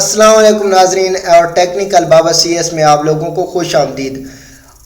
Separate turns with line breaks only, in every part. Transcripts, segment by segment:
السلام علیکم ناظرین اور ٹیکنیکل بابا سی ایس میں آپ لوگوں کو خوش آمدید۔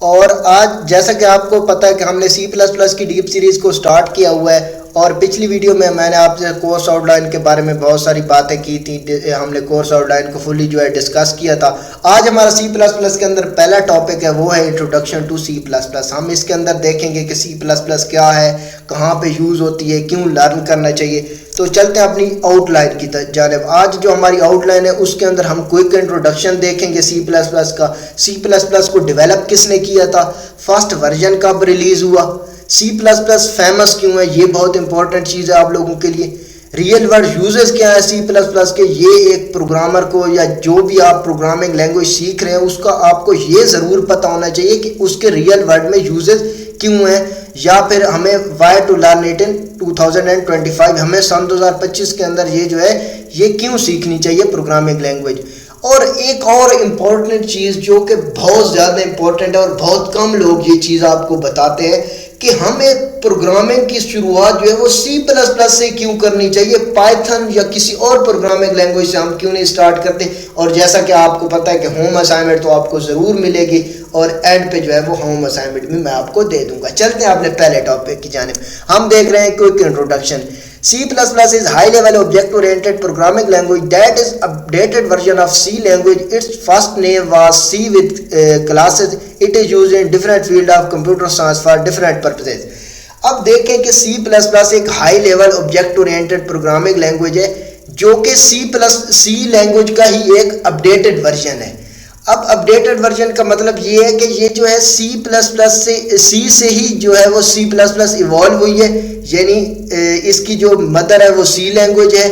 اور آج جیسا کہ آپ کو پتہ ہے کہ ہم نے سی پلس پلس کی ڈیپ سیریز کو سٹارٹ کیا ہوا ہے، اور پچھلی ویڈیو میں نے آپ سے کورس آؤٹ لائن کے بارے میں بہت ساری باتیں کی تھیں۔ ہم نے کورس آؤٹ لائن کو فلی ڈسکس کیا تھا۔ آج ہمارا سی پلس پلس کے اندر پہلا ٹاپک ہے، وہ ہے introduction to C plus plus. ہم اس کے اندر دیکھیں گے کہ سی پلس پلس کیا ہے، کہاں پہ یوز ہوتی ہے، کیوں لرن کرنا چاہیے۔ تو چلتے ہیں اپنی آؤٹ لائن کی جانب۔ آج جو ہماری آؤٹ لائن ہے اس کے اندر ہم کوئک انٹروڈکشن دیکھیں گے سی پلس پلس کا۔ سی پلس پلس کو ڈیولپ کس نے کیا تھا، فرسٹ ورژن کب ریلیز ہوا، سی پلس پلس فیمس کیوں ہے، یہ بہت امپورٹنٹ چیز ہے آپ لوگوں کے لیے۔ ریئل ورڈ یوزز کیا ہے سی پلس پلس کے، یہ ایک پروگرامر کو یا جو بھی آپ پروگرامنگ لینگویج سیکھ رہے ہیں اس کا آپ کو یہ ضرور پتہ ہونا چاہیے کہ اس کے ریئل ورڈ میں یوزز کیوں ہیں، یا پھر ہمیں why to learn it in 2025، ہمیں سن 2025 کے اندر یہ جو ہے یہ کیوں سیکھنی چاہیے پروگرامنگ لینگویج۔ اور ایک اور امپورٹنٹ چیز جو کہ بہت زیادہ امپورٹنٹ ہے اور بہت کم لوگ یہ چیز آپ کو بتاتے ہیں کہ ہمیں پروگرامنگ کی شروعات جو ہے وہ سی پلس پلس سے کیوں کرنی چاہیے، پائتھن یا کسی اور پروگرامنگ لینگویج سے ہم کیوں نہیں سٹارٹ کرتے۔ اور جیسا کہ آپ کو پتہ ہے کہ ہوم اسائنمنٹ تو آپ کو ضرور ملے گی، اور اینڈ پہ جو ہے وہ ہوم اسائنمنٹ بھی میں آپ کو دے دوں گا۔ چلتے ہیں اپنے پہلے ٹاپک کی جانب۔ ہم دیکھ رہے ہیں quick introduction. C++ is high level object oriented programming language that is updated version of C language. Its first name was C with classes. It is used in different field of computer science for different purposes. اب دیکھیں کہ C++ ایک high level object oriented programming language ہے جو کہ سی language کا ہی ایک updated version ہے۔ اب اپڈیٹڈ ورژن کا مطلب یہ ہے کہ یہ جو ہے سی پلس پلس سے ہی جو ہے وہ سی پلس پلس ایوالو ہوئی ہے، یعنی اس کی جو مدر ہے وہ سی لینگویج ہے،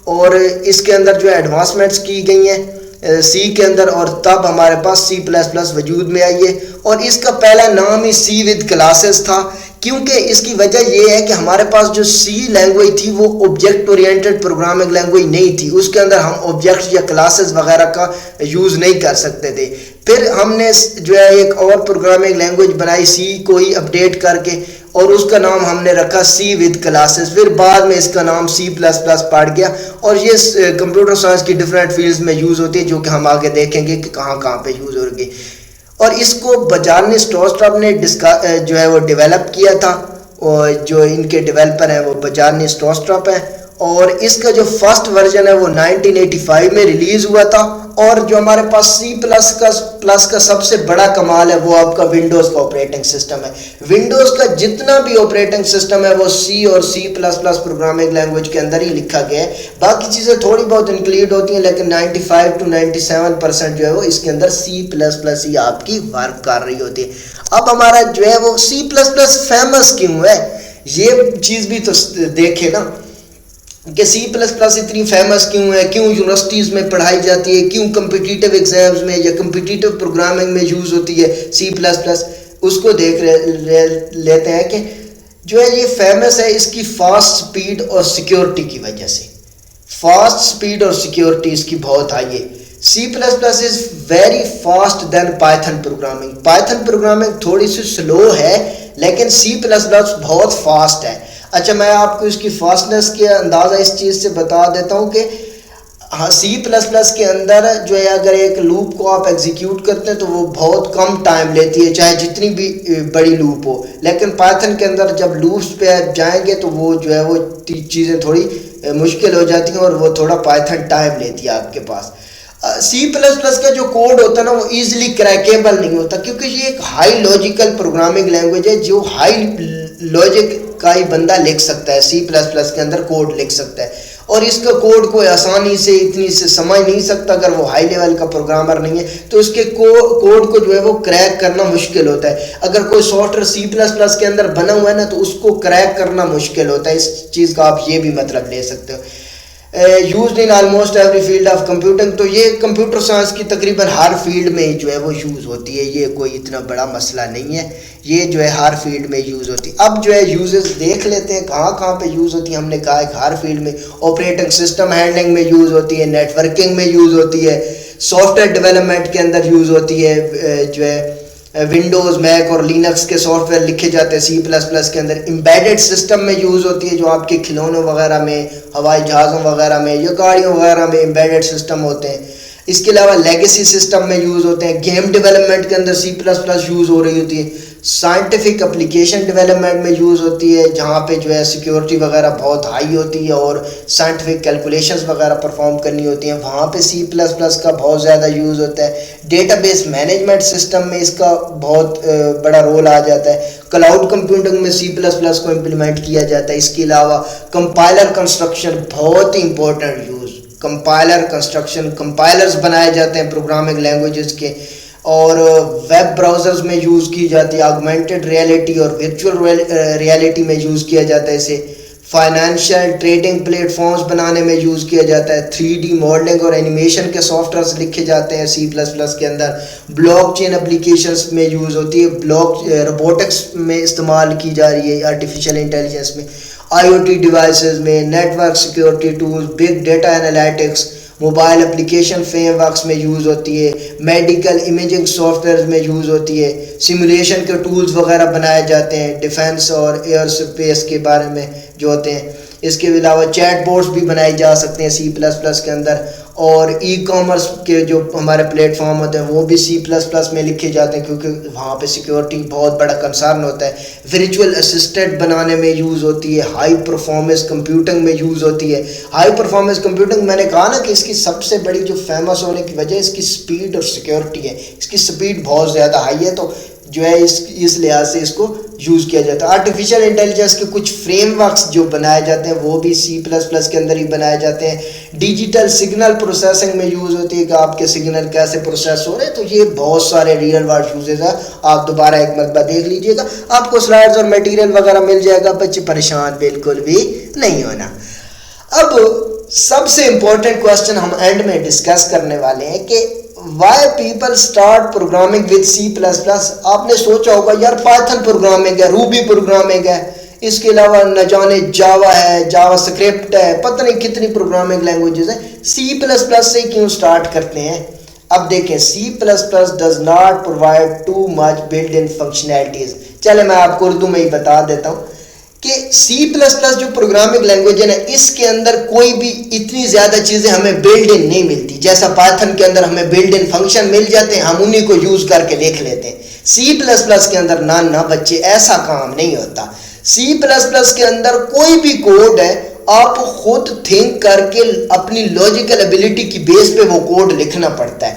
اور اس کے اندر جو ہے ایڈوانسمنٹس کی گئی ہیں سی کے اندر، اور تب ہمارے پاس سی پلس پلس وجود میں آئی ہے۔ اور اس کا پہلا نام ہی سی ود کلاسز تھا، کیونکہ اس کی وجہ یہ ہے کہ ہمارے پاس جو سی لینگویج تھی وہ آبجیکٹ اورینٹڈ پروگرامنگ لینگویج نہیں تھی، اس کے اندر ہم آبجیکٹس یا کلاسز وغیرہ کا یوز نہیں کر سکتے تھے۔ پھر ہم نے جو ہے ایک اور پروگرامنگ لینگویج بنائی سی کو ہی اپڈیٹ کر کے، اور اس کا نام ہم نے رکھا سی ود کلاسز۔ پھر بعد میں اس کا نام سی پلس پلس پڑ گیا، اور یہ کمپیوٹر سائنس کی ڈفرینٹ فیلڈز میں یوز ہوتی ہے، جو کہ ہم آگے دیکھیں گے کہ کہاں کہاں پہ یوز ہوگی۔ اور اس کو بجارنی اسٹروسٹرپ نے جو ہے وہ ڈیولپ کیا تھا، اور جو ان کے ڈیولپر ہیں وہ بجارنی اسٹروسٹرپ ہیں، اور اس کا جو فرسٹ ورژن ہے وہ 1985 میں ریلیز ہوا تھا۔ اور جو ہمارے پاس سی پلس کا سب سے بڑا کمال ہے وہ آپ کا ونڈوز کا آپریٹنگ سسٹم ہے۔ ونڈوز کا جتنا بھی آپریٹنگ سسٹم ہے وہ سی اور C plus plus programming language کے اندر ہی لکھا گیا ہے۔ باقی چیزیں تھوڑی بہت انکلوڈ ہوتی ہیں، لیکن 95 to 97% جو ہے وہ اس کے اندر سی پلس پلس ہی آپ کی ورک کر رہی ہوتی ہے۔ اب ہمارا جو ہے وہ سی پلس پلس فیمس کیوں ہے، یہ چیز بھی تو دیکھے نا کہ سی پلس پلس اتنی فیمس کیوں ہے، کیوں یونیورسٹیز میں پڑھائی جاتی ہے، کیوں کمپٹیٹیو ایگزامز میں یا کمپٹیٹیو پروگرامنگ میں یوز ہوتی ہے سی پلس پلس۔ اس کو دیکھ لیتے ہیں کہ جو ہے یہ فیمس ہے اس کی فاسٹ سپیڈ اور سیکیورٹی کی وجہ سے۔ فاسٹ سپیڈ اور سیکیورٹی اس کی بہت ہائی ہے۔ C plus plus is very fast than Python programming. Python programming تھوڑی سی سلو ہے، لیکن سی پلس پلس بہت فاسٹ ہے۔ اچھا، میں آپ کو اس کی فاسٹنس کے اندازہ اس چیز سے بتا دیتا ہوں کہ سی پلس پلس کے اندر جو ہے اگر ایک لوپ کو آپ ایگزیکیوٹ کرتے ہیں تو وہ بہت کم ٹائم لیتی ہے، چاہے جتنی بھی بڑی لوپ ہو۔ لیکن پائتھن کے اندر جب لوپس پہ جائیں گے تو وہ جو ہے وہ چیزیں تھوڑی مشکل ہو جاتی ہیں، اور وہ تھوڑا پائتھن ٹائم لیتی ہے آپ کے پاس۔ سی پلس پلس کا جو کوڈ ہوتا ہے نا وہ ایزیلی کریکیبل نہیں ہوتا، کیونکہ یہ ایک ہائی لاجیکل پروگرامنگ لینگویج ہے، جو ہائی لاجک کا ہی بندہ لکھ سکتا ہے، سی پلس پلس کے اندر کوڈ لکھ سکتا ہے، اور اس کا کوڈ کوئی آسانی سے اتنی سے سمجھ نہیں سکتا اگر وہ ہائی لیول کا پروگرامر نہیں ہے، تو اس کے کوڈ کو جو ہے وہ کریک کرنا مشکل ہوتا ہے۔ اگر کوئی software C plus plus کے اندر بنا ہوا ہے نا تو اس کو کریک کرنا مشکل ہوتا ہے۔ اس چیز کا آپ یہ بھی مطلب لے سکتے ہو۔ Used in almost every field of computing, تو یہ کمپیوٹر سائنس کی تقریباً ہر فیلڈ میں جو ہے وہ یوز ہوتی ہے، یہ کوئی اتنا بڑا مسئلہ نہیں ہے، یہ جو ہے ہر فیلڈ میں یوز ہوتی ہے۔ اب جو ہے یوزز دیکھ لیتے ہیں کہاں کہاں پہ یوز ہوتی ہے۔ ہم نے کہا ہے ہر فیلڈ میں، آپریٹنگ سسٹم ہینڈلنگ میں یوز ہوتی ہے، نیٹ ورکنگ میں یوز ہوتی ہے، سافٹ ویئر ڈیولپمنٹ کے اندر یوز ہوتی ہے، جو ہے ونڈوز میک اور لینکس کے سافٹ ویئر لکھے جاتے ہیں سی پلس پلس کے اندر. امبیڈڈ سسٹم میں یوز ہوتی ہے جو آپ کے کھلونوں وغیرہ میں, ہوائی جہازوں وغیرہ میں یا گاڑیوں وغیرہ میں امبیڈڈ سسٹم ہوتے ہیں. اس کے علاوہ لیگیسی سسٹم میں یوز ہوتے ہیں. گیم ڈیولپمنٹ کے اندر سی پلس پلس یوز ہو رہی ہوتی ہے. سائنٹیفک اپلیکیشن ڈیولپمنٹ میں یوز ہوتی ہے جہاں پہ جو ہے سیکیورٹی وغیرہ بہت ہائی ہوتی ہے اور سائنٹیفک کیلکولیشنز وغیرہ پرفارم کرنی ہوتی ہیں, وہاں پہ سی پلس پلس کا بہت زیادہ یوز ہوتا ہے. ڈیٹا بیس مینجمنٹ سسٹم میں اس کا بہت بڑا رول آ جاتا ہے. کلاؤڈ کمپیوٹنگ میں سی پلس پلس کو امپلیمنٹ کیا جاتا ہے. اس کے علاوہ کمپائلر کنسٹرکشن بہت ہی امپورٹنٹ یوز. کمپائلر کنسٹرکشن, کمپائلرز بنائے جاتے ہیں پروگرامنگ لینگویجز کے, اور ویب براؤزرز میں یوز کی جاتی ہے. آگمنٹڈ ریئلٹی اور ورچوئل ریئلٹی میں یوز کیا جاتا ہے اسے. فائنینشیل ٹریڈنگ پلیٹ فارمز بنانے میں یوز کیا جاتا ہے. 3D ماڈلنگ اور اینیمیشن کے سافٹ ویئرس لکھے جاتے ہیں سی پلس پلس کے اندر. بلاک چین اپلیکیشنس میں یوز ہوتی ہے. روبوٹکس میں استعمال کی جا رہی ہے آرٹیفیشیل انٹیلیجنس میں. IoT ڈیوائسز میں, network security tools, big data analytics, mobile application frameworks میں یوز ہوتی ہے. میڈیکل امیجنگ سافٹ ویئرز میں یوز ہوتی ہے. سیمولیشن کے ٹولز وغیرہ بنائے جاتے ہیں ڈیفنس اور ایئر اسپیس کے بارے میں جو ہوتے ہیں. اس کے علاوہ چیٹ بورڈز بھی بنائے جا سکتے ہیں سی پلس پلس کے اندر, اور ای کامرس کے جو ہمارے پلیٹ فارم ہوتے ہیں وہ بھی سی پلس پلس میں لکھے جاتے ہیں کیونکہ وہاں پہ سیکیورٹی بہت بڑا کنسرن ہوتا ہے. ورچوئل اسسٹنٹ بنانے میں یوز ہوتی ہے. ہائی پرفارمنس کمپیوٹنگ میں یوز ہوتی ہے. ہائی پرفارمنس کمپیوٹنگ میں نے کہا نا کہ اس کی سب سے بڑی جو فیمس ہونے کی وجہ اس کی سپیڈ اور سیکیورٹی ہے. اس کی سپیڈ بہت زیادہ ہائی ہے, تو جو ہے اس لحاظ سے اس کو یوز کیا جاتا ہے. آرٹیفیشیل انٹیلیجنس کے کچھ فریم ورکس جو بنائے جاتے ہیں وہ بھی سی پلس پلس کے اندر ہی بنائے جاتے ہیں. ڈیجیٹل سگنل پروسیسنگ میں یوز ہوتی ہے کہ آپ کے سگنل کیسے پروسیس ہو رہے ہیں. تو یہ بہت سارے ریئل ورلڈ یوزز ہیں. آپ دوبارہ ایک مرتبہ دیکھ لیجئے گا, آپ کو سلائڈز اور میٹیریل وغیرہ مل جائے گا. بچے پریشان بالکل بھی نہیں ہونا. اب سب سے امپورٹنٹ کوسچن ہم اینڈ میں ڈسکس کرنے والے ہیں کہ why people start programming with C plus plus. آپ نے سوچا ہوگا یار پائتھن پروگرامنگ ہے, روبی پروگرامنگ ہے, اس کے علاوہ نہ جانے جاوا ہے, جاوا اسکرپٹ ہے, پتہ نہیں کتنی پروگرامنگ لینگویجز ہیں, سی پلس پلس سے کیوں اسٹارٹ کرتے ہیں. اب دیکھیں C plus plus does not provide too much built in functionalities. چلے میں آپ کو اردو میں ہی بتا دیتا ہوں کہ سی پلس پلس جو پروگرامنگ لینگویج ہے نا, اس کے اندر کوئی بھی اتنی زیادہ چیزیں ہمیں بلڈ ان نہیں ملتی. جیسا پائتھن کے اندر ہمیں بلڈ ان فنکشن مل جاتے ہیں, ہم انہیں کو یوز کر کے لکھ لیتے ہیں. سی پلس پلس کے اندر نہ بچے ایسا کام نہیں ہوتا. سی پلس پلس کے اندر کوئی بھی کوڈ ہے آپ خود تھنک کر کے اپنی لاجیکل ایبلٹی کی بیس پہ وہ کوڈ لکھنا پڑتا ہے,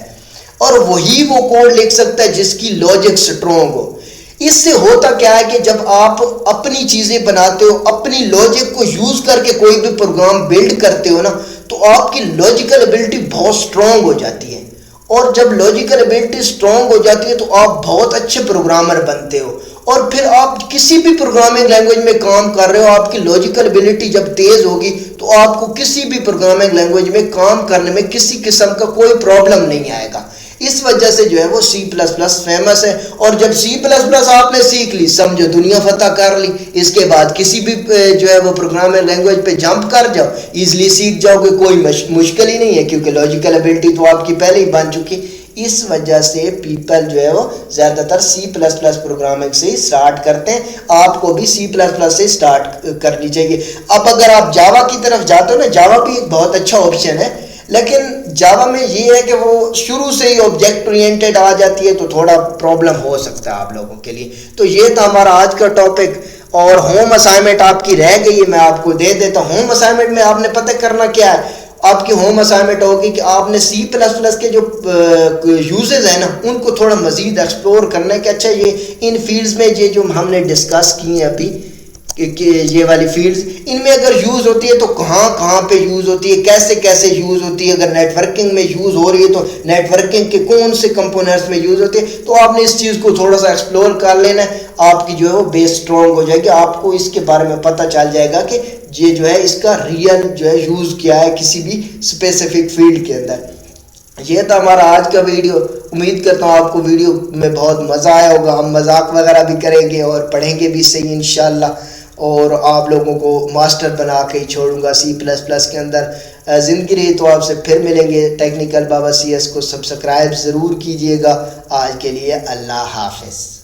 اور وہی وہ کوڈ لکھ سکتا ہے جس کی لاجک سٹرونگ ہو. اس سے ہوتا کیا ہے کہ جب آپ اپنی چیزیں بناتے ہو, اپنی لاجک کو یوز کر کے کوئی بھی پروگرام بلڈ کرتے ہو نا, تو آپ کی لاجیکل ایبلٹی بہت سٹرونگ ہو جاتی ہے. اور جب لاجیکل ایبلٹی سٹرونگ ہو جاتی ہے تو آپ بہت اچھے پروگرامر بنتے ہو. اور پھر آپ کسی بھی پروگرامنگ لینگویج میں کام کر رہے ہو, آپ کی لاجیکل ایبلٹی جب تیز ہوگی تو آپ کو کسی بھی پروگرامنگ لینگویج میں کام کرنے میں کسی قسم کا کوئی پرابلم نہیں آئے گا. اس وجہ سے جو ہے وہ سی پلس پلس فیمس ہے. اور جب سی پلس پلس آپ نے سیکھ لی, سمجھو دنیا فتح کر لی. اس کے بعد کسی بھی جو ہے وہ پروگرامنگ لینگویج پہ جمپ کر جاؤ, ایزلی سیکھ جاؤ گے, کوئی مشکل ہی نہیں ہے کیونکہ لاجیکل ایبلٹی تو آپ کی پہلے ہی بن چکی. اس وجہ سے پیپل جو ہے وہ زیادہ تر سی پلس پلس پروگرامنگ سے ہی سٹارٹ کرتے ہیں. آپ کو بھی سی پلس پلس سے سٹارٹ کرنی چاہیے. اب اگر آپ جاوا کی طرف جاتے ہو نا, جاوا بھی ایک بہت اچھا آپشن ہے, لیکن جاوا میں یہ ہے کہ وہ شروع سے ہی آبجیکٹ اورینٹڈ آ جاتی ہے, تو تھوڑا پرابلم ہو سکتا ہے آپ لوگوں کے لیے. تو یہ تھا ہمارا آج کا ٹاپک. اور ہوم اسائنمنٹ آپ کی رہ گئی ہے, میں آپ کو دے دیتا ہوں. ہوم اسائنمنٹ میں آپ نے پتہ کرنا کیا ہے. آپ کی ہوم اسائنمنٹ ہوگی کہ آپ نے سی پلس پلس کے جو یوزز ہیں نا, ان کو تھوڑا مزید ایکسپلور کرنا ہے کہ اچھا یہ ان فیلڈز میں یہ جو ہم نے ڈسکس کی ہیں ابھی کہ یہ والی فیلڈز, ان میں اگر یوز ہوتی ہے تو کہاں پہ یوز ہوتی ہے, کیسے یوز ہوتی ہے. اگر نیٹ ورکنگ میں یوز ہو رہی ہے تو نیٹ ورکنگ کے کون سے کمپوننٹس میں یوز ہوتی ہے. تو آپ نے اس چیز کو تھوڑا سا ایکسپلور کر لینا ہے, آپ کی جو ہے وہ بیس سٹرونگ ہو جائے گی. آپ کو اس کے بارے میں پتہ چل جائے گا کہ یہ جو ہے اس کا ریئل جو ہے یوز کیا ہے کسی بھی اسپیسیفک فیلڈ کے اندر. یہ تھا ہمارا آج کا ویڈیو. امید کرتا ہوں آپ کو ویڈیو میں بہت مزہ آیا ہوگا. ہم مذاق وغیرہ بھی کریں گے اور پڑھیں گے بھی صحیح انشاءاللہ. اور آپ لوگوں کو ماسٹر بنا کے ہی چھوڑوں گا C++ کے اندر۔ زندگی رہی تو آپ سے پھر ملیں گے۔ ٹیکنیکل بابا CS کو سبسکرائب ضرور کیجئے گا۔ آج کے لیے اللہ حافظ۔